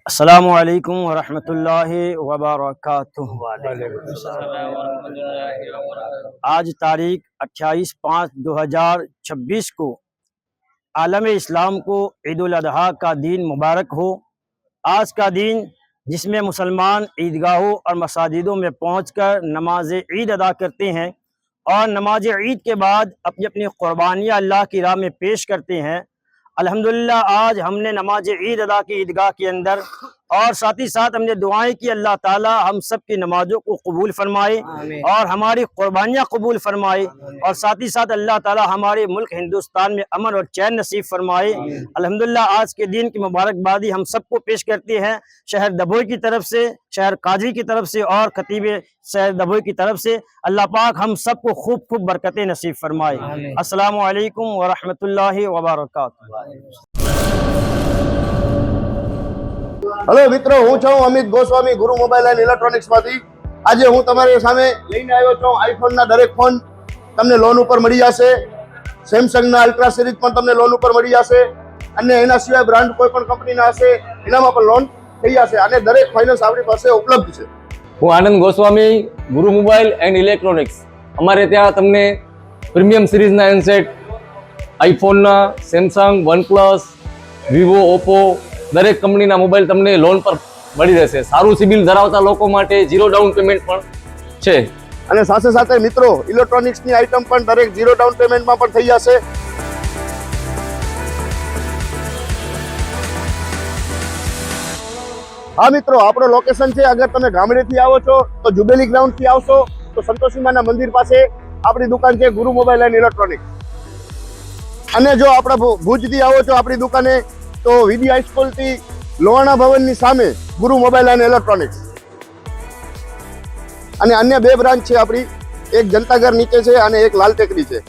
अस्सलामुअलैकुम वरहमतुल्लाहि वबरकातुहू। आज तारीख 28/5/2026 को आलम इस्लाम को ईद उल अजहा का दिन मुबारक हो। आज का दिन जिसमें मुसलमान ईदगाहों और मसाजिदों में पहुंचकर नमाज ईद अदा करते हैं और नमाज ईद के बाद अपनी अपनी क़ुरबानियाँ अल्लाह की राह में पेश करते हैं। अल्हम्दुलिल्लाह आज हमने नमाज ईद अदा की ईदगाह के अंदर और साथ ही साथ हमने दुआएं की अल्लाह ताला हम सब की नमाजों को कबूल फरमाए और हमारी कुर्बानियाँ कबूल फरमाए और साथ ही साथ अल्लाह ताला हमारे मुल्क हिंदुस्तान में अमन और चैन नसीब फरमाए। अल्हम्दुलिल्लाह आज के दिन की मुबारकबादी हम सबको पेश करते हैं शहर दभोई की तरफ से, शहर काजी की तरफ से और खतीब शहर दभोई की तरफ से। अल्लाह पाक हम सबको खूब खूब बरकतें नसीब फरमाए। अस्सलामु अलैकुम वरहमतुल्लाहि वबरकातुहू। हेलो मित्रों, हूँ छूं अमित गोस्वामी गुरु मोबाइल एंड इलेक्ट्रॉनिक्स मांथी। आज हूँ तमारी सामे लईने आव्यो छुं आईफोन ना दरेक फोन तमने लोन पर मळी जशे। सैमसंग ना अल्ट्रा सीरीज पण तमने लोन पर मळी जशे अने एना सिवाय ब्रांड कोई पण कंपनी ना हशे एनामां पण लोन थई जशे अने दरेक फाइनेंस आपणी पासे उपलब्ध छे। हूँ आनंद गोस्वामी गुरु मोबाइल एंड इलेक्ट्रॉनिक्स। अमारे त्यां तमने प्रीमियम सीरीज ना हेन्डसेट आईफोन ना, सैमसंग, वनप्लस, विवो, ओप्पो दरेक कंपनी ना मोबाइल तमने लोन पर मળી રહેશે। સારું સિબિલ ધરાવતા લોકો માટે 0 ડાઉન પેમેન્ટ પણ છે અને સાથે સાથે મિત્રો ઇલેક્ટ્રોનિક્સ ની આઈટમ પણ દરેક 0 ડાઉન પેમેન્ટ માં પણ થઈ જશે। हाँ मित्रों, आपणो लोकेशन छे, अगर तमे गामडेथी आवो छो तो जुबेली ग्राउंड थी आवशो तो संतोषी माना मंदिर पासे आपणी दुकान छे गुरु मोबाइल एंड इलेक्ट्रॉनिक्स। अने जो आपणा भुज थी आवो छो आपणी दुकाने तो वीडी हाईस्कूल थी लोहाणा भवन नी सामे गुरु मोबाइल एंड इलेक्ट्रॉनिक्स अने अन्य 2 ब्रांच छे आपणी, एक जनतागर नीचे छे अने एक लाल टेकरी छे।